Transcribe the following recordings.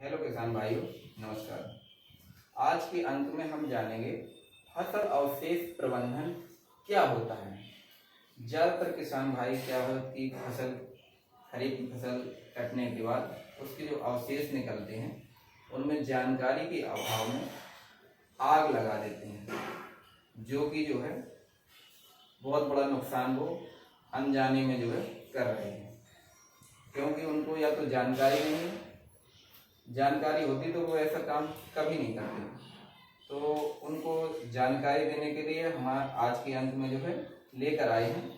Hello किसान भाइयों, नमस्कार। आज के अंक में हम जानेंगे फसल अवशेष प्रबंधन क्या होता है। ज़्यादातर किसान भाई क्या है कि खरीफ की फसल कटने के बाद उसके जो अवशेष निकलते हैं उनमें जानकारी के अभाव में आग लगा देते हैं, जो कि जो है बहुत बड़ा नुकसान वो अनजाने में जो है कर रहे हैं, क्योंकि उनको या तो जानकारी नहीं है, जानकारी होती तो वो ऐसा काम कभी नहीं करते। तो उनको जानकारी देने के लिए हम आज के अंक में जो है लेकर आए हैं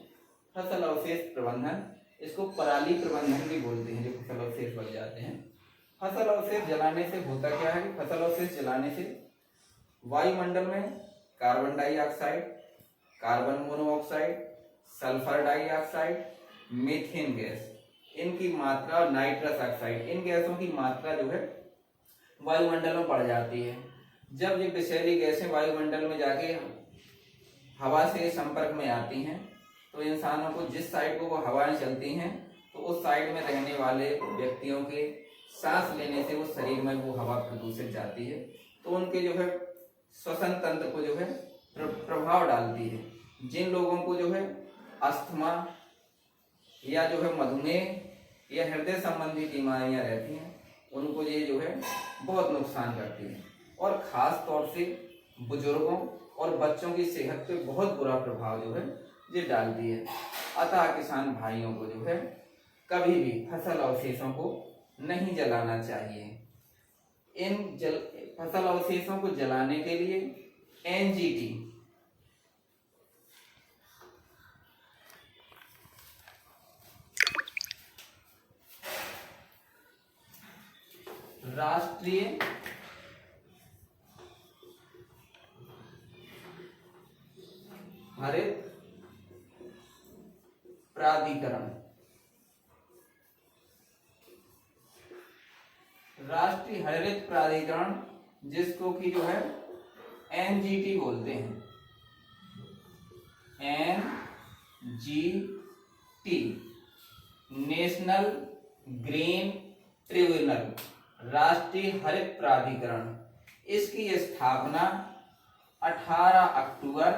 फसल अवशेष प्रबंधन। इसको पराली प्रबंधन भी बोलते हैं, जो फसल अवशेष बन जाते हैं। फसल अवशेष जलाने से होता क्या है कि फसल अवशेष जलाने से वायुमंडल में carbon dioxide, carbon monoxide, sulphur dioxide, methane gas, इनकी मात्रा और नाइट्रस ऑक्साइड, इन गैसों की मात्रा जो है वायुमंडल में बढ़ जाती है। जब ये विषैली गैसें वायुमंडल में जाके हवा से संपर्क में आती हैं तो इंसानों को जिस साइड को वो हवाएं चलती हैं तो उस साइड में रहने वाले व्यक्तियों के सांस लेने से वो शरीर में वो हवा प्रदूषित जाती है, तो उनके जो है श्वसन तंत्र को जो है प्रभाव डालती है। जिन लोगों को जो है अस्थमा या जो है मधुमेह या हृदय संबंधी बीमारियां रहती हैं, उनको ये जो है बहुत नुकसान करती है और ख़ास तौर से बुजुर्गों और बच्चों की सेहत पे बहुत बुरा प्रभाव जो है ये डालती है। अतः किसान भाइयों को जो है कभी भी फसल अवशेषों को नहीं जलाना चाहिए। फसल अवशेषों को जलाने के लिए एनजीटी राष्ट्रीय हरित प्राधिकरण, राष्ट्रीय हरित प्राधिकरण जिसको कि जो है एनजीटी बोलते हैं, एनजीटी नेशनल ग्रीन ट्रिब्यूनल, राष्ट्रीय हरित प्राधिकरण, इसकी स्थापना 18 अक्टूबर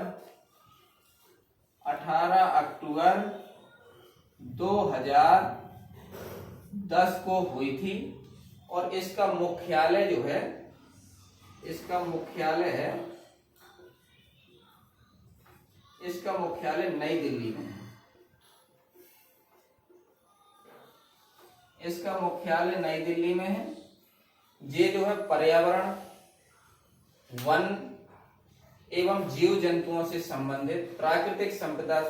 2010 को हुई थी और इसका मुख्यालय जो है नई दिल्ली में है। इसका मुख्यालय नई दिल्ली में है। ये जो है पर्यावरण, वन एवं जीव जंतुओं से संबंधित, प्राकृतिक संपदा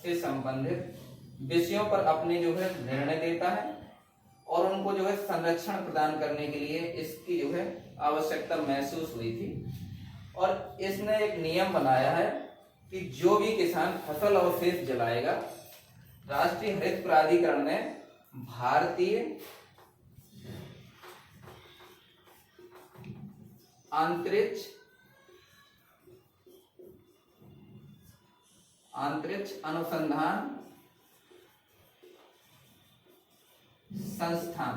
से संबंधित विषयों पर अपने जो है निर्णय देता है और उनको जो है संरक्षण प्रदान करने के लिए इसकी जो है आवश्यकता महसूस हुई थी और इसने एक नियम बनाया है कि जो भी किसान फसल अवशेष जलाएगा, राष्ट्रीय हरित प्राधिकरण ने भारतीय अंतरिक्ष अनुसंधान संस्थान,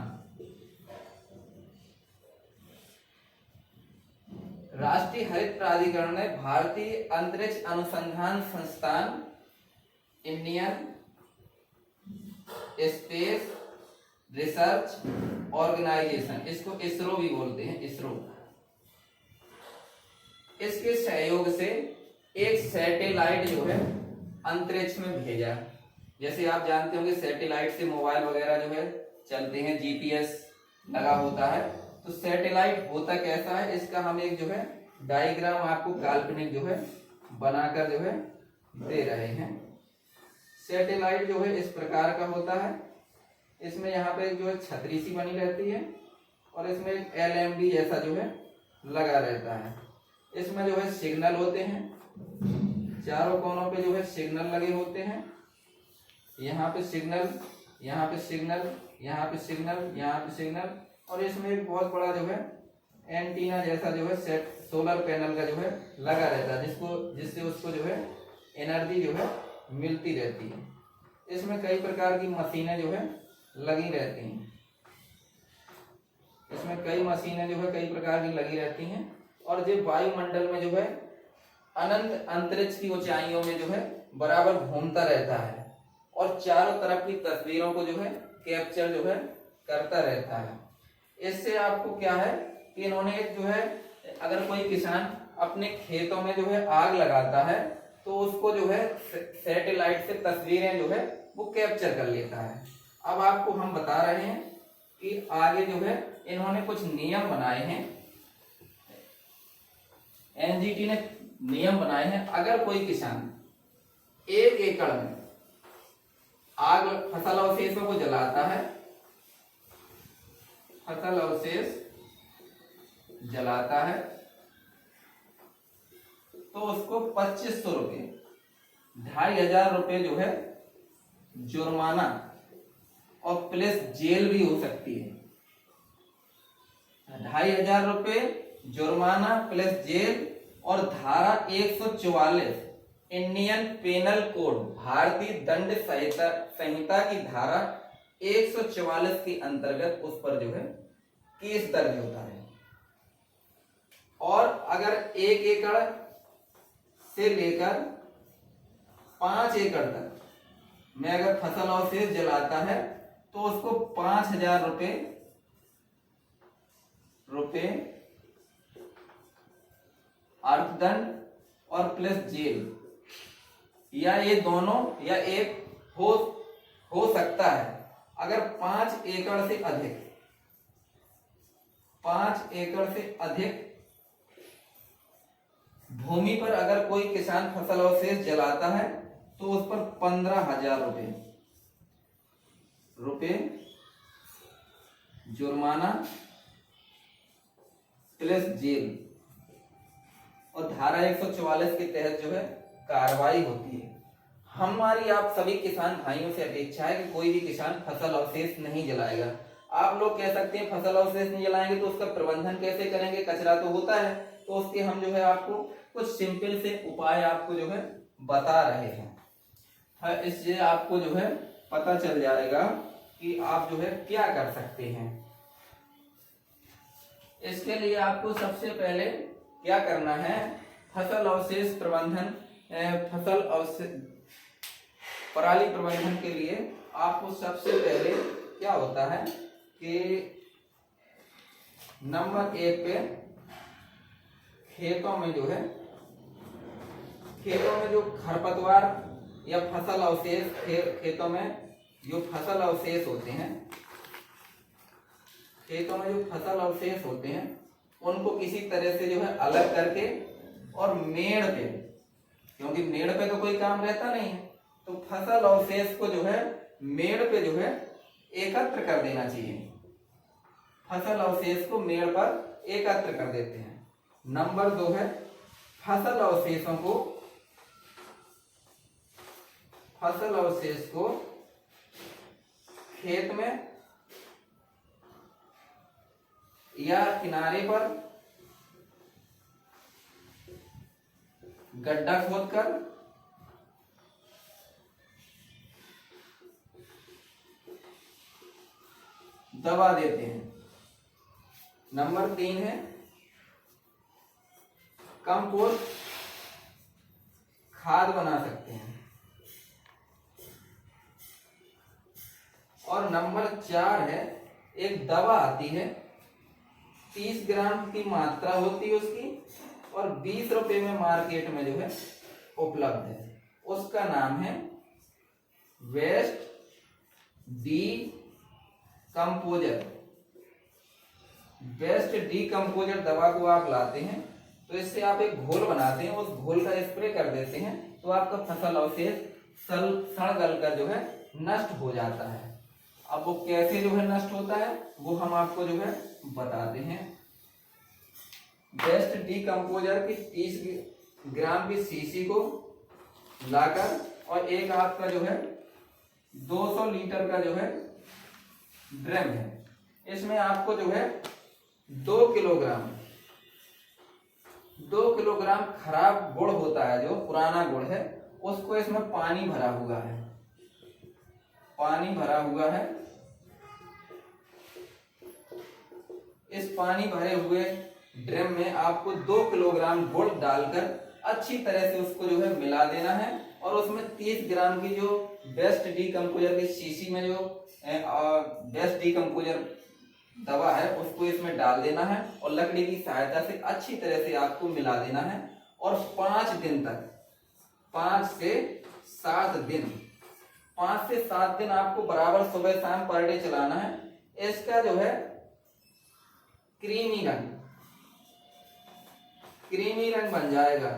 राष्ट्रीय हरित प्राधिकरण ने भारतीय अंतरिक्ष अनुसंधान संस्थान, इंडियन स्पेस रिसर्च ऑर्गेनाइजेशन, इसको इसरो भी बोलते हैं, इसरो, इसके सहयोग से एक सैटेलाइट जो है अंतरिक्ष में भेजा। जैसे आप जानते होंगे सैटेलाइट से मोबाइल वगैरह जो है चलते हैं, जीपीएस लगा होता है। तो सैटेलाइट होता कैसा है, इसका हम एक जो है डायग्राम आपको काल्पनिक जो है बनाकर जो है दे रहे हैं। सैटेलाइट जो है इस प्रकार का होता है। इसमें यहाँ पे जो है छतरी सी बनी रहती है और इसमें एक एलएमडी जैसा जो है लगा रहता है। इसमें जो है सिग्नल होते हैं, चारों कोनों पे जो है सिग्नल लगे होते हैं। यहाँ पे सिग्नल, यहाँ पे सिग्नल, यहाँ पे सिग्नल, यहाँ पे सिग्नल, और इसमें एक बहुत बड़ा जो है एंटीना जैसा जो है सेट सोलर पैनल का जो है लगा रहता है, जिससे उसको जो है एनर्जी जो है मिलती रहती है। इसमें कई प्रकार की मशीनें जो है लगी रहती हैं। इसमें कई मशीनें जो है कई प्रकार की लगी रहती हैं और जो वायुमंडल में जो है अनंत अंतरिक्ष की ऊंचाइयों में जो है बराबर घूमता रहता है और चारों तरफ की तस्वीरों को जो है कैप्चर जो है करता रहता है। इससे आपको क्या है कि इन्होंने एक जो है अगर कोई किसान अपने खेतों में जो है आग लगाता है तो उसको जो है सैटेलाइट से तस्वीरें जो है वो कैप्चर कर लेता है। अब आपको हम बता रहे हैं कि आगे जो है इन्होंने कुछ नियम बनाए हैं, एनजीटी ने नियम बनाए हैं। अगर कोई किसान 1 एकड़ में आग फसल अवशेषों को जलाता है, फसल अवशेष जलाता है तो उसको 2500 रुपये 2500 रुपये जो है जुर्माना और प्लस जेल भी हो सकती है। 2500 रुपये जुर्माना प्लस जेल और धारा 144 इंडियन पेनल कोड भारतीय दंड संहिता की धारा 144 के अंतर्गत उस पर जो है केस दर्ज होता है। और अगर 1 एकड़ से लेकर 5 एकड़ तक में अगर फसल अवशेष जलाता है तो उसको 5000 रुपये अर्थदंड और प्लस जेल या ये दोनों या एक हो सकता है। अगर 5 एकड़ से अधिक भूमि पर अगर कोई किसान फसल अवशेष जलाता है तो उस पर 15,000 रुपये जुर्माना प्लस जेल और धारा 144 के तहत जो है कार्रवाई होती है। हमारी आप सभी किसान भाइयों से अपेक्षा है कि कोई भी किसान फसल अवशेष नहीं जलाएगा। आप लोग कह सकते हैं फसल अवशेष नहीं जलाएंगे तो उसका प्रबंधन कैसे करेंगे, कचरा तो होता है। तो उसके हम जो है आपको कुछ सिंपल से उपाय आपको जो है बता रहे हैं। इससे आपको जो है पता चल जाएगा कि आप जो है क्या कर सकते हैं। इसके लिए आपको सबसे पहले क्या करना है, फसल अवशेष प्रबंधन पराली प्रबंधन के लिए आपको सबसे पहले क्या होता है कि नंबर 1 पे खेतों में जो खरपतवार या फसल अवशेष खेतों में जो फसल अवशेष होते हैं उनको किसी तरह से जो है अलग करके और मेड़ पे, क्योंकि मेड़ पे तो कोई काम रहता नहीं है, तो फसल अवशेष को जो है मेड़ पे जो है एकत्र कर देना चाहिए। फसल अवशेष को मेड़ पर एकत्र कर देते हैं। नंबर 2 है फसल अवशेष को खेत में या किनारे पर गड्ढा खोदकर दबा देते हैं। नंबर 3 है कंपोस्ट खाद बना सकते हैं। और नंबर 4 है एक दवा आती है, 30 ग्राम की मात्रा होती है उसकी और 20 रुपए में मार्केट में जो है उपलब्ध है। उसका नाम है वेस्ट डीकंपोजर दवा को आप लाते हैं तो इससे आप एक घोल बनाते हैं, उस घोल का स्प्रे कर देते हैं तो आपका फसल अवशेष सड़ गल कर जो है नष्ट हो जाता है। अब वो कैसे जो है नष्ट होता है वो हम आपको जो है बताते हैं। बेस्ट डीकंपोजर की 30 ग्राम की शीशी को लाकर और एक आपका जो है 200 लीटर का जो है ड्रम है, इसमें आपको जो है 2 किलोग्राम खराब गुड़ होता है, जो पुराना गुड़ है उसको इसमें पानी भरा हुआ है इस पानी भरे हुए ड्रम में आपको 2 किलोग्राम गुड़ डालकर अच्छी तरह से उसको जो है मिला देना है और उसमें 30 ग्राम की जो बेस्ट डीकम्पोजर की शीशी में जो बेस्ट डीकम्पोजर दवा है उसको इसमें डाल देना है और लकड़ी की सहायता से अच्छी तरह से आपको मिला देना है और 5 दिन तक 5 से 7 दिन 5 से 7 दिन आपको बराबर सुबह शाम पर डे चलाना है। इसका जो है क्रीमी रंग बन जाएगा,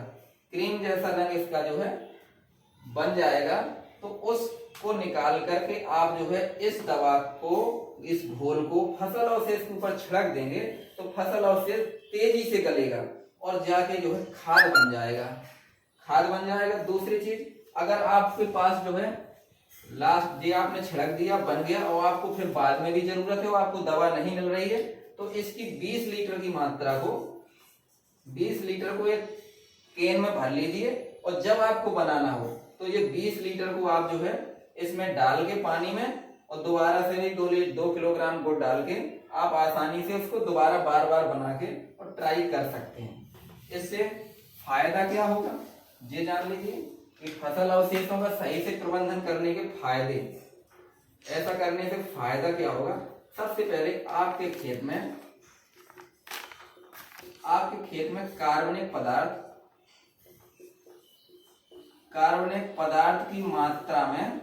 क्रीम जैसा रंग इसका जो है बन जाएगा। तो उसको निकाल करके आप जो है इस दवा को, इस घोल को फसल अवशेष के ऊपर छिड़क देंगे तो फसल अवशेष तेजी से गलेगा और जाके जो है खाद बन जाएगा। दूसरी चीज, अगर आपके पास जो है लास्ट डे आपने छिड़क दिया बन गया और आपको फिर बाद में भी जरूरत है और आपको दवा नहीं मिल रही है तो इसकी 20 लीटर की मात्रा को 20 लीटर को एक केन में भर लीजिए और जब आपको बनाना हो तो ये 20 लीटर को आप जो है इसमें डाल के पानी में और दोबारा से भी 2 किलोग्राम गुड़ डाल के आप आसानी से उसको दोबारा बार बार बना के और ट्राई कर सकते हैं। इससे फायदा क्या होगा ये जान लीजिए कि फसल अवशेषों का सही से प्रबंधन करने के फायदे। ऐसा करने से फायदा क्या होगा, सबसे पहले आपके खेत में कार्बनिक पदार्थ की मात्रा में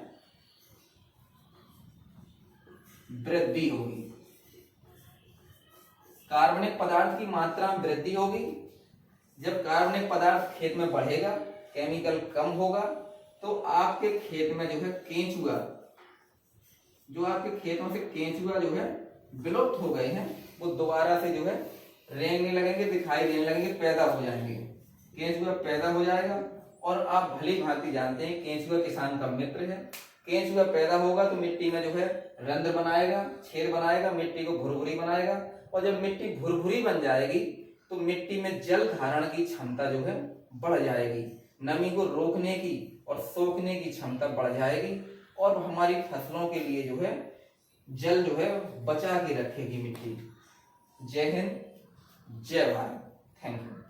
वृद्धि होगी। कार्बनिक पदार्थ की मात्रा में वृद्धि होगी। जब कार्बनिक पदार्थ खेत में बढ़ेगा, केमिकल कम होगा तो आपके खेत में जो है केंचुआ, जो आपके खेतों से केंचुआ जो है विलुप्त हो गए हैं वो दोबारा से जो है रेंगने लगेंगे, दिखाई देने लगेंगे, पैदा हो जाएंगे। केंचुआ पैदा हो जाएगा और आप भली भांति जानते हैं केंचुआ किसान का मित्र है। केंचुआ पैदा होगा तो मिट्टी में जो है रंध्र बनाएगा, छेद बनाएगा, मिट्टी को भुरभुरी बनाएगा और जब मिट्टी भुरभुरी बन जाएगी तो मिट्टी में जल धारण की क्षमता जो है बढ़ जाएगी, नमी को रोकने की और सोखने की क्षमता बढ़ जाएगी और हमारी फसलों के लिए जो है जल जो है बचा के रखेगी मिट्टी। जय हिंद, जय भारत। Thank you.